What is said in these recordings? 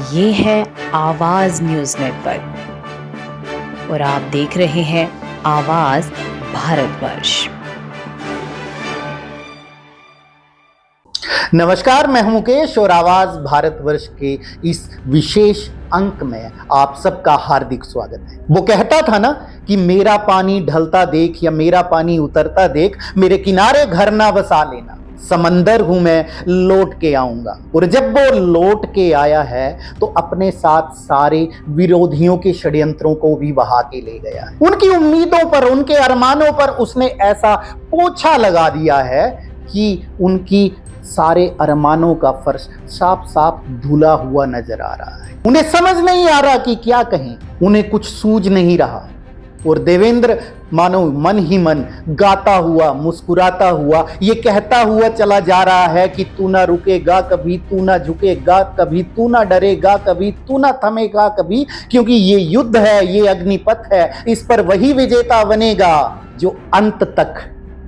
ये है आवाज न्यूज नेटवर्क और आप देख रहे हैं आवाज भारतवर्ष। नमस्कार, मैं हूं मुकेश और आवाज भारतवर्ष के इस विशेष अंक में आप सबका हार्दिक स्वागत है। वो कहता था ना कि मेरा पानी ढलता देख या मेरा पानी उतरता देख, मेरे किनारे घर ना बसा लेना, समंदर हूं मैं, लौट के आऊंगा। और जब वो लौट के आया है तो अपने साथ सारे विरोधियों के षड्यंत्रों को भी बहा के ले गया है। उनकी उम्मीदों पर, उनके अरमानों पर उसने ऐसा पोछा लगा दिया है कि उनकी सारे अरमानों का फर्श साफ साफ धुला हुआ नजर आ रहा है। उन्हें समझ नहीं आ रहा कि क्या कहें, उन्हें कुछ सूझ नहीं रहा। और देवेंद्र मानो मन ही मन गाता हुआ, मुस्कुराता हुआ, ये कहता हुआ चला जा रहा है कि तू ना रुकेगा कभी, तू ना झुकेगा कभी, तू ना डरेगा कभी, तू ना थमेगा कभी, क्योंकि ये युद्ध है, ये अग्निपथ है, इस पर वही विजेता बनेगा जो अंत तक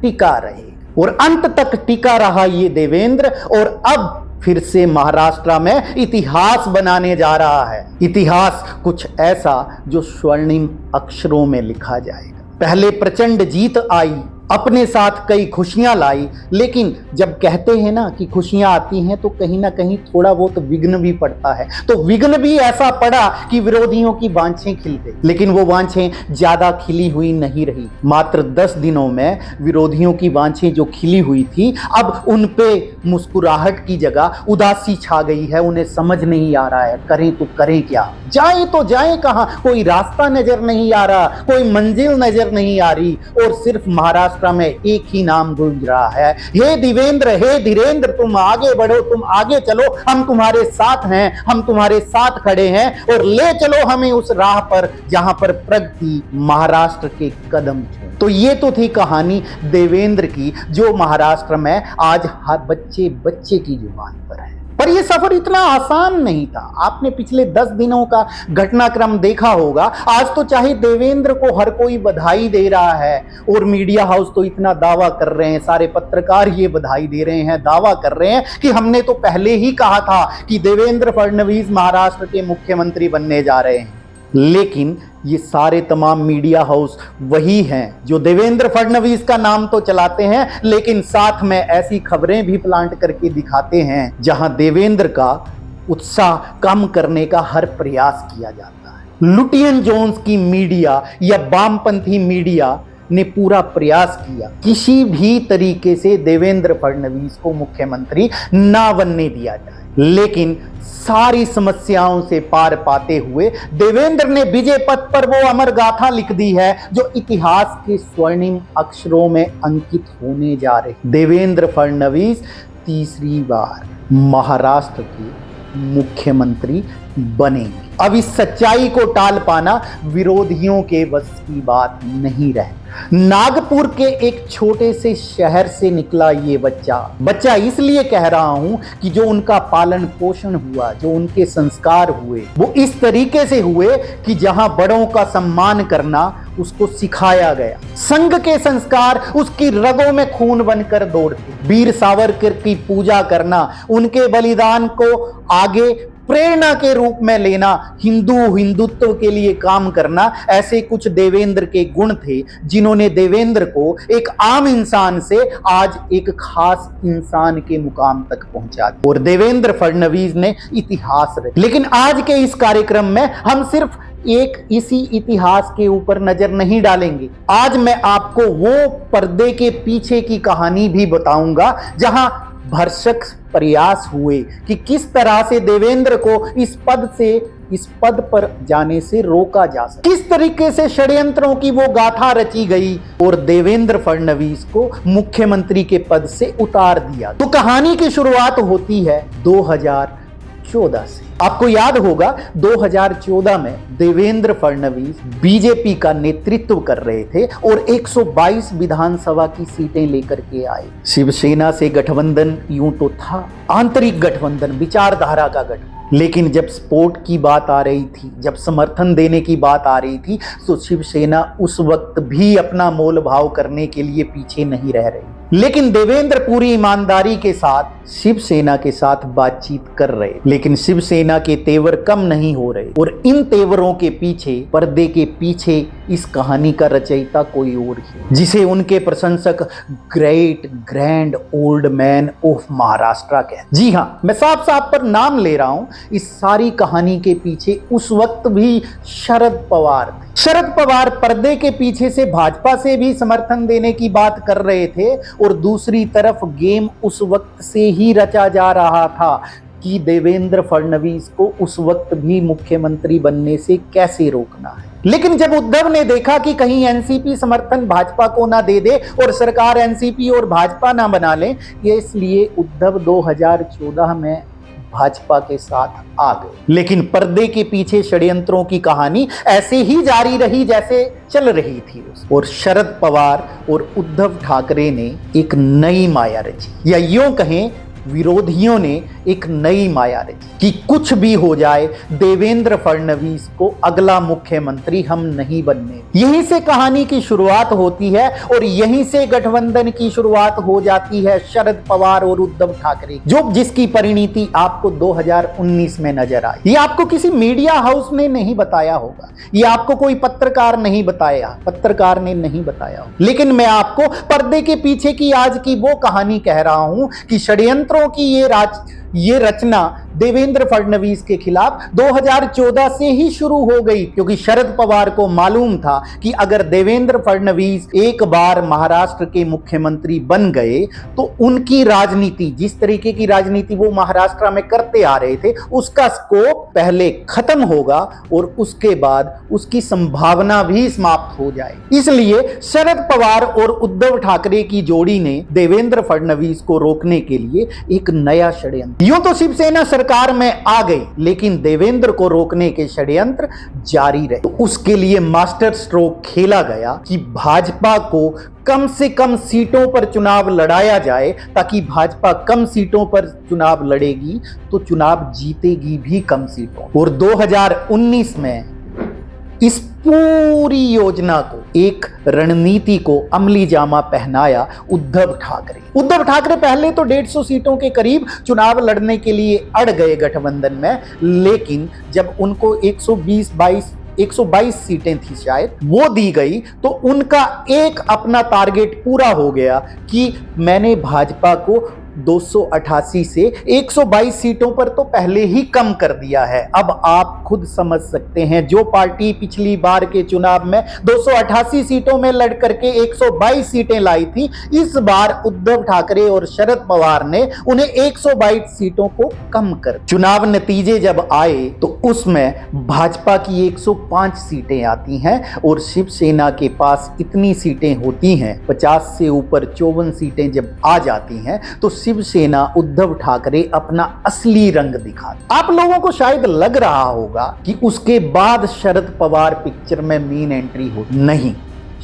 टिका रहे। और अंत तक टिका रहा ये देवेंद्र, और अब फिर से महाराष्ट्र में इतिहास बनाने जा रहा है। इतिहास कुछ ऐसा जो स्वर्णिम अक्षरों में लिखा जाएगा। पहले प्रचंड जीत आई, अपने साथ कई खुशियां लाई, लेकिन जब कहते हैं ना कि खुशियां आती हैं तो कहीं ना कहीं थोड़ा बहुत विघ्न भी पड़ता है। तो विघ्न भी ऐसा पड़ा कि विरोधियों की बांछें खिल गई, लेकिन वो बांछें ज्यादा खिली हुई नहीं रही। मात्र 10 दिनों में विरोधियों की बांछें जो खिली हुई थी, अब उन पे मुस्कुराहट की जगह उदासी छा गई है। उन्हें समझ नहीं आ रहा है करें तो करें क्या, जाए तो जाए कहां, कोई रास्ता नजर नहीं आ रहा, कोई मंजिल नजर नहीं आ रही, और सिर्फ महाराष्ट्र में एक ही नाम गूंज रहा है, हे देवेंद्र, हे धीरेंद्र, तुम आगे बढ़ो, तुम आगे चलो, हम तुम्हारे साथ हैं, हम तुम्हारे साथ खड़े हैं, और ले चलो हमें उस राह पर जहां पर प्रगति महाराष्ट्र के कदम थे। तो ये तो थी कहानी देवेंद्र की, जो महाराष्ट्र में आज हर बच्चे बच्चे की जुबान पर है। पर यह सफर इतना आसान नहीं था। आपने पिछले 10 दिनों का घटनाक्रम देखा होगा। आज तो चाहे देवेंद्र को हर कोई बधाई दे रहा है, और मीडिया हाउस तो इतना दावा कर रहे हैं, सारे पत्रकार ये बधाई दे रहे हैं, दावा कर रहे हैं कि हमने तो पहले ही कहा था कि देवेंद्र फडणवीस महाराष्ट्र के मुख्यमंत्री बनने जा रहे हैं। लेकिन ये सारे तमाम मीडिया हाउस वही हैं जो देवेंद्र फडणवीस का नाम तो चलाते हैं, लेकिन साथ में ऐसी खबरें भी प्लांट करके दिखाते हैं जहां देवेंद्र का उत्साह कम करने का हर प्रयास किया जाता है। लुटियन जोन्स की मीडिया या वामपंथी मीडिया ने पूरा प्रयास किया किसी भी तरीके से देवेंद्र फडणवीस को मुख्यमंत्री ना बनने दिया जाए, लेकिन सारी समस्याओं से पार पाते हुए देवेंद्र ने विजय पथ पर वो अमर गाथा लिख दी है जो इतिहास के स्वर्णिम अक्षरों में अंकित होने जा रही। देवेंद्र फडणवीस तीसरी बार महाराष्ट्र के मुख्यमंत्री बनेंगे। अब इस सच्चाई को टाल पाना विरोधियों के बस की बात नहीं रहे। नागपुर के एक छोटे से शहर से निकला ये बच्चा इसलिए कह रहा हूं कि जो उनका पालन पोषण हुआ, जो उनके संस्कार हुए, वो इस तरीके से हुए कि जहां बड़ों का सम्मान करना उसको सिखाया गया। संघ के संस्कार उसकी रगों में खून बनकर दौड़ते। वीर सावरकर की पूजा करना, उनके बलिदान को आगे प्रेरणा के रूप में लेना, हिंदुत्व के लिए काम करना, ऐसे कुछ देवेंद्र के गुण थे जिन्होंने देवेंद्र को एक आम इंसान से आज एक खास इंसान के मुकाम तक पहुंचा दिया। और देवेंद्र फडणवीस ने इतिहास रचा। लेकिन आज के इस कार्यक्रम में हम सिर्फ एक इसी इतिहास के ऊपर नजर नहीं डालेंगे। आज मैं आपको वो पर्दे के पीछे की कहानी भी बताऊंगा जहां भरसक प्रयास हुए कि किस तरह से देवेंद्र को इस पद पर जाने से रोका जा सके, किस तरीके से षड्यंत्रों की वो गाथा रची गई और देवेंद्र फडणवीस को मुख्यमंत्री के पद से उतार दिया। तो कहानी की शुरुआत होती है 2014 से। आपको याद होगा 2014 में देवेंद्र फडणवीस बीजेपी का नेतृत्व कर रहे थे और 122 विधानसभा की सीटें लेकर के आए। शिवसेना से गठबंधन यूं तो था आंतरिक गठबंधन, विचारधारा का गठबंधन, लेकिन जब सपोर्ट की बात आ रही थी, जब समर्थन देने की बात आ रही थी, तो शिवसेना उस वक्त भी अपना मोल भाव करने के लिए पीछे नहीं रह रही। लेकिन देवेंद्र पूरी ईमानदारी के साथ शिवसेना के साथ बातचीत कर रहे, लेकिन शिवसेना के तेवर कम नहीं हो रहे। और इन तेवरों के पीछे, पर्दे के पीछे इस कहानी का रचयिता कोई और ही, जिसे उनके प्रशंसक great grand old man of Maharashtra कहते। जी हाँ, मैं साफ साफ पर नाम ले रहा हूं। इस सारी कहानी के पीछे उस वक्त भी शरद पवार थे। शरद पवार पर्दे के पीछे से भाजपा से भी समर्थन देने की बात कर रहे थे, और दूसरी तरफ गेम उस वक्त से ही रचा जा रहा था कि देवेंद्र फडणवीस को उस वक्त भी मुख्यमंत्री बनने से कैसे रोकना है। लेकिन जब उद्धव ने देखा कि कहीं एनसीपी समर्थन भाजपा को ना दे दे और सरकार एनसीपी और भाजपा ना बना ले, इसलिए उद्धव 2014 में भाजपा के साथ आ गए। लेकिन पर्दे के पीछे षड्यंत्रों की कहानी ऐसे ही जारी रही जैसे चल रही थी। और शरद पवार और उद्धव ठाकरे ने एक नई माया रची, या यूं कहें विरोधियों ने एक नई माया रची कि कुछ भी हो जाए, देवेंद्र फडणवीस को अगला मुख्यमंत्री हम नहीं बनने। यहीं से कहानी की शुरुआत होती है और यहीं से गठबंधन की शुरुआत हो जाती है शरद पवार और उद्धव ठाकरे, जिसकी परिणति आपको 2019 में नजर आई। ये आपको किसी मीडिया हाउस ने नहीं बताया होगा, ये आपको कोई पत्रकार ने नहीं बताया होगा, लेकिन मैं आपको पर्दे के पीछे की आज की वो कहानी कह रहा हूं कि षड्यंत्रों की ये रचना देवेंद्र फडणवीस के खिलाफ 2014 से ही शुरू हो गई, क्योंकि शरद पवार को मालूम था कि अगर देवेंद्र फडणवीस एक बार महाराष्ट्र के मुख्यमंत्री बन गए तो उनकी राजनीति, जिस तरीके की राजनीति वो महाराष्ट्र में करते आ रहे थे, उसका स्कोप पहले खत्म होगा और उसके बाद उसकी संभावना भी समाप्त हो जाए। इसलिए शरद पवार और उद्धव ठाकरे की जोड़ी ने देवेंद्र फडणवीस को रोकने के लिए एक नया षड्यंत्र। यूं तो शिवसेना सरकार में आ गई, लेकिन देवेंद्र को रोकने के षड्यंत्र जारी रहे। तो उसके लिए मास्टर स्ट्रोक खेला गया कि भाजपा को कम से कम सीटों पर चुनाव लड़ाया जाए, ताकि भाजपा कम सीटों पर चुनाव लड़ेगी तो चुनाव जीतेगी भी कम सीटों। और 2019 में इस पूरी योजना को, एक रणनीति को अमली जामा पहनाया उद्धव ठाकरे पहले तो 150 सीटों के करीब चुनाव लड़ने के लिए अड़ गए गठबंधन में, लेकिन जब उनको 122 सीटें थी शायद, वो दी गई, तो उनका एक अपना टारगेट पूरा हो गया कि मैंने भाजपा को 288 से 122 सीटों पर तो पहले ही कम कर दिया है। अब आप खुद समझ सकते हैं, जो पार्टी पिछली बार के चुनाव में 288 सीटों में लड़ करके 122 सीटें लाई थी, इस बार उद्धव ठाकरे और शरद पवार ने उन्हें 122 सीटों को कम कर। चुनाव नतीजे जब आए तो उसमें भाजपा की 105 सीटें आती हैं और शिवसेना के पास इतनी सीटें होती हैं, 50 से ऊपर 54 सीटें जब आ जाती हैं, तो शिवसेना उद्धव ठाकरे अपना असली रंग दिखाते। आप लोगों को शायद लग रहा होगा कि उसके बाद शरद पवार पिक्चर में मेन एंट्री हो, नहीं।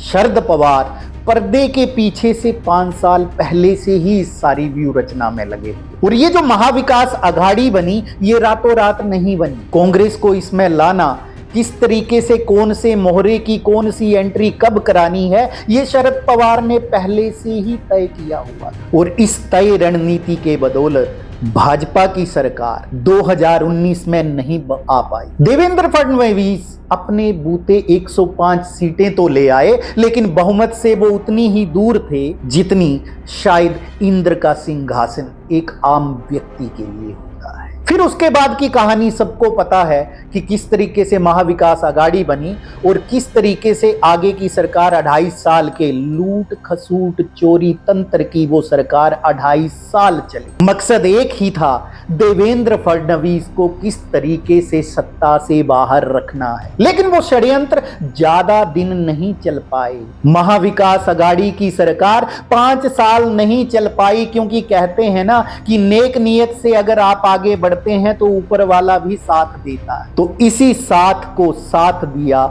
शरद पवार पर्दे के पीछे से 5 साल पहले से ही इस सारी व्यू रचना में लगे। और ये जो महाविकास आघाड़ी बनी, ये रातों रात नहीं बनी। कांग्रेस को इसमें लाना, किस तरीके से, कौन से मोहरे की कौन सी एंट्री कब करानी है, ये शरद पवार ने पहले से ही तय किया हुआ। और इस तय रणनीति के बदौलत भाजपा की सरकार 2019 में नहीं आ पाई। देवेंद्र फडणवीस अपने बूते 105 सीटें तो ले आए, लेकिन बहुमत से वो उतनी ही दूर थे जितनी शायद इंद्र का सिंहासन एक आम व्यक्ति के लिए होता है। फिर उसके बाद की कहानी सबको पता है कि किस तरीके से महाविकास आघाड़ी बनी और किस तरीके से आगे की सरकार 2.5 साल के लूट खसूट चोरी तंत्र की वो सरकार 2.5 साल चली। मकसद एक ही था, देवेंद्र फडणवीस को किस तरीके से सत्ता से बाहर रखना है। लेकिन वो षड्यंत्र ज्यादा दिन नहीं चल पाए। महाविकास आघाड़ी की सरकार 5 साल नहीं चल पाई, क्योंकि कहते हैं ना कि नेक नियत से अगर आप आगे बढ़ते हैं तो ऊपर वाला भी साथ देता है। तो इसी साथ को साथ दिया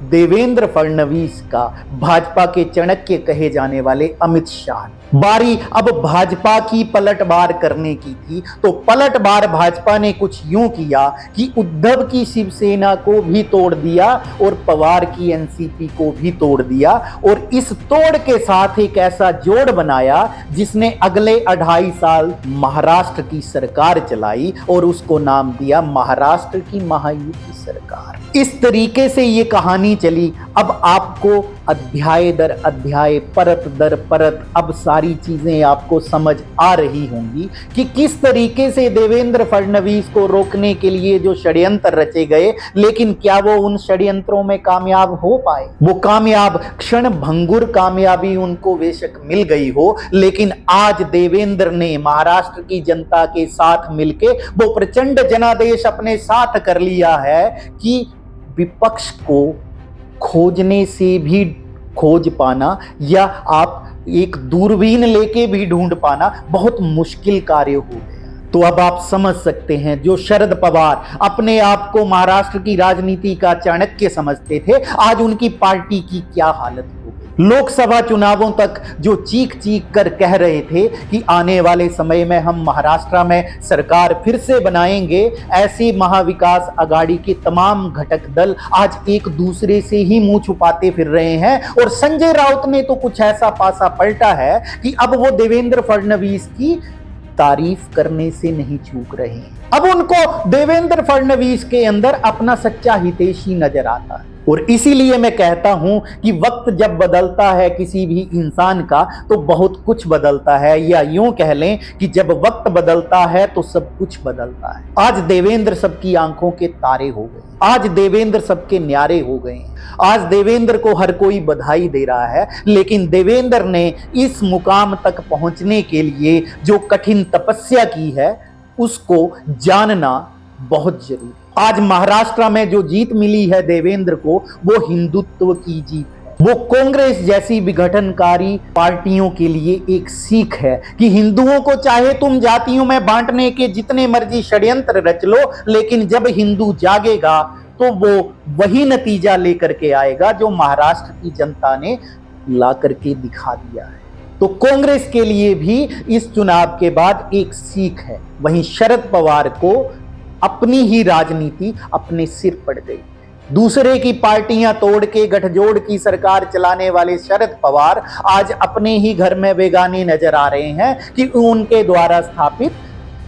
देवेंद्र फडणवीस का भाजपा के चाणक्य कहे जाने वाले अमित शाह। बारी अब भाजपा की पलटवार करने की थी, तो पलटवार भाजपा ने कुछ यूं किया कि उद्धव की शिवसेना को भी तोड़ दिया और पवार की एनसीपी को भी तोड़ दिया, और इस तोड़ के साथ एक ऐसा जोड़ बनाया जिसने अगले 2.5 साल महाराष्ट्र की सरकार चलाई और उसको नाम दिया महाराष्ट्र की महायुति सरकार। इस तरीके से ये कहानी चली। अब आपको अध्याय दर अध्याय, परत दर परत अब सारी चीजें आपको समझ आ रही होंगी कि किस तरीके से देवेंद्र फडणवीस को रोकने के लिए जो षड्यंत्र रचे गए, लेकिन क्या वो उन षड्यंत्रों में कामयाब हो पाए? वो कामयाब, क्षण भंगुर कामयाबी उनको बेशक मिल गई हो, लेकिन आज देवेंद्र ने महाराष्ट्र की जनता के साथ मिलके वो प्रचंड जनादेश अपने साथ कर लिया है कि विपक्ष को खोजने से भी खोज पाना, या आप एक दूरबीन लेके भी ढूंढ पाना बहुत मुश्किल कार्य हो गया। तो अब आप समझ सकते हैं, जो शरद पवार अपने आप को महाराष्ट्र की राजनीति का चाणक्य समझते थे, आज उनकी पार्टी की क्या हालत हो गई। लोकसभा चुनावों तक जो चीख चीख कर कह रहे थे कि आने वाले समय में हम महाराष्ट्र में सरकार फिर से बनाएंगे, ऐसी महाविकास आघाड़ी के तमाम घटक दल आज एक दूसरे से ही मुंह छुपाते फिर रहे हैं। और संजय राउत ने तो कुछ ऐसा पासा पलटा है कि अब वो देवेंद्र फडणवीस की तारीफ करने से नहीं चूक रहे हैं। अब उनको देवेंद्र फडणवीस के अंदर अपना सच्चा हितैषी नजर आता है। और इसीलिए मैं कहता हूं कि वक्त जब बदलता है किसी भी इंसान का, तो बहुत कुछ बदलता है, या यूं कह लें कि जब वक्त बदलता है तो सब कुछ बदलता है। आज देवेंद्र सबकी आंखों के तारे हो गए, आज देवेंद्र सबके न्यारे हो गए हैं, आज देवेंद्र को हर कोई बधाई दे रहा है। लेकिन देवेंद्र ने इस मुकाम तक पहुंचने के लिए जो कठिन तपस्या की है, उसको जानना बहुत जरूरी। आज महाराष्ट्र में जो जीत मिली है देवेंद्र को, वो हिंदुत्व की जीत है। वो कांग्रेस जैसी विघटनकारी पार्टियों के लिए एक सीख है कि हिंदुओं को चाहे तुम जातियों में बांटने के जितने मर्जी षड्यंत्र रच लो, लेकिन जब हिंदू जागेगा तो वो वही नतीजा लेकर के आएगा जो महाराष्ट्र की जनता ने ला करके दिखा दिया है। तो कांग्रेस के लिए भी इस चुनाव के बाद एक सीख है। वहीं शरद पवार को अपनी ही राजनीति अपने सिर पड़ गई। दूसरे की पार्टियां तोड़ के गठजोड़ की सरकार चलाने वाले शरद पवार आज अपने ही घर में बेगाने नजर आ रहे हैं कि उनके द्वारा स्थापित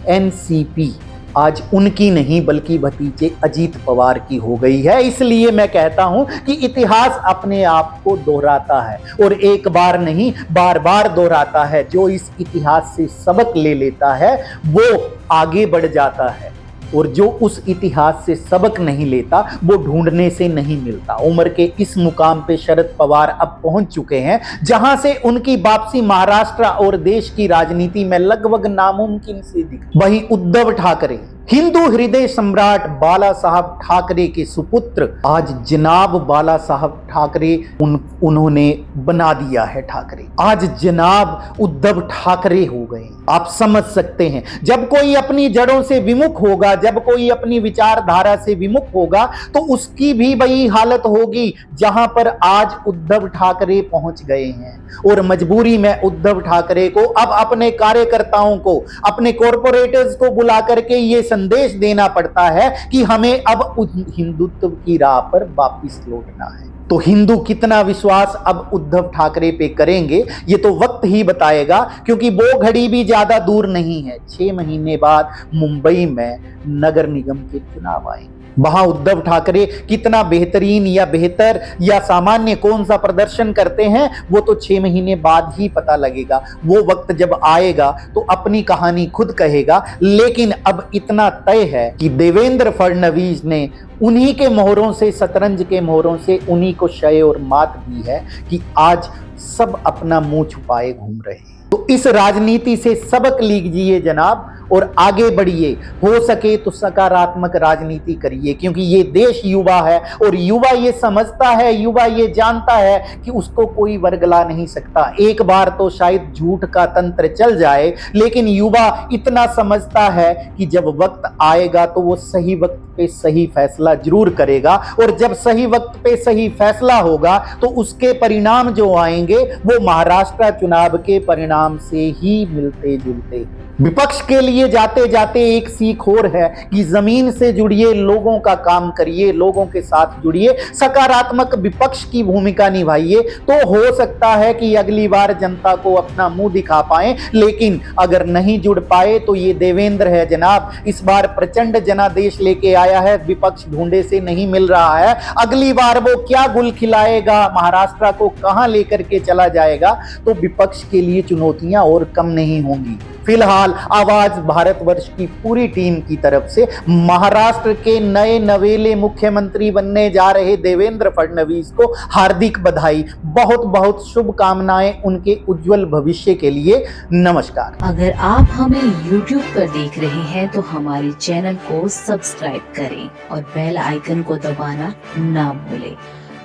एनसीपी आज उनकी नहीं बल्कि भतीजे अजीत पवार की हो गई है। इसलिए मैं कहता हूं कि इतिहास अपने आप को दोहराता है, और एक बार नहीं बार बार दोहराता है। जो इस इतिहास से सबक ले लेता है वो आगे बढ़ जाता है, और जो उस इतिहास से सबक नहीं लेता वो ढूंढने से नहीं मिलता। उम्र के इस मुकाम पे शरद पवार अब पहुंच चुके हैं जहां से उनकी वापसी महाराष्ट्र और देश की राजनीति में लगभग नामुमकिन सी दिख। वहीं उद्धव ठाकरे, हिंदू हृदय सम्राट बाला साहब ठाकरे के सुपुत्र, आज जनाब बाला साहब ठाकरे उन्होंने बना दिया है ठाकरे। आज जनाब उद्धव ठाकरे हो गए। आप समझ सकते हैं, जब कोई अपनी जड़ों से विमुख होगा, जब कोई अपनी विचारधारा से विमुख होगा, तो उसकी भी वही हालत होगी जहां पर आज उद्धव ठाकरे पहुंच गए हैं। और मजबूरी में उद्धव ठाकरे को अब अपने कार्यकर्ताओं को, अपने कॉरपोरेटर्स को बुला करके ये संदेश देना पड़ता है कि हमें अब हिंदुत्व की राह पर वापस लौटना है। तो हिंदू कितना विश्वास अब उद्धव ठाकरे पे करेंगे ये तो वक्त ही बताएगा, क्योंकि वो घड़ी भी ज्यादा दूर नहीं है। 6 महीने बाद मुंबई में नगर निगम के चुनाव आएंगे। वहां उद्धव ठाकरे कितना बेहतरीन या बेहतर या सामान्य कौन सा प्रदर्शन करते हैं वो तो 6 महीने बाद ही पता लगेगा। वो वक्त जब आएगा तो अपनी कहानी खुद कहेगा। लेकिन अब इतना तय है कि देवेंद्र फडणवीस ने उन्हीं के मोहरों से, शतरंज के मोहरों से उन्हीं को शय और मात दी है कि आज सब अपना मुंह छुपाए घूम रहे हैं। तो इस राजनीति से सबक लीजिए जनाब, और आगे बढ़िए। हो सके तो सकारात्मक राजनीति करिए, क्योंकि ये देश युवा है और युवा ये समझता है, युवा ये जानता है कि उसको कोई वर्गला नहीं सकता। एक बार तो शायद झूठ का तंत्र चल जाए, लेकिन युवा इतना समझता है कि जब वक्त आएगा तो वो सही वक्त पे सही फैसला जरूर करेगा, और जब सही वक्त पे सही फैसला होगा तो उसके परिणाम जो आएंगे वो महाराष्ट्र चुनाव के परिणाम से ही मिलते जुलते। विपक्ष के लिए जाते जाते एक सीख और है कि जमीन से जुड़िए, लोगों का काम करिए, लोगों के साथ जुड़िए, सकारात्मक विपक्ष की भूमिका निभाइए, तो हो सकता है कि अगली बार जनता को अपना मुंह दिखा पाए। लेकिन अगर नहीं जुड़ पाए तो ये देवेंद्र है जनाब, इस बार प्रचंड जनादेश लेके आया है, विपक्ष ढूंढे से नहीं मिल रहा है। अगली बार वो क्या गुल खिलाएगा, महाराष्ट्र को कहां लेकर के चला जाएगा, तो विपक्ष के लिए चुनौतियां और कम नहीं होंगी। फिलहाल आवाज भारतवर्ष की पूरी टीम की तरफ से महाराष्ट्र के नए नवेले मुख्यमंत्री बनने जा रहे देवेंद्र फडणवीस को हार्दिक बधाई, बहुत बहुत शुभकामनाएं उनके उज्जवल भविष्य के लिए। नमस्कार। अगर आप हमें YouTube पर देख रहे हैं तो हमारे चैनल को सब्सक्राइब करें और बेल आइकन को दबाना ना भूलें।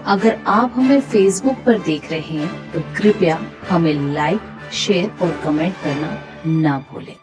अगर आप हमें Facebook पर देख रहे हैं तो कृपया हमें लाइक, शेयर और कमेंट करना ना भूलें।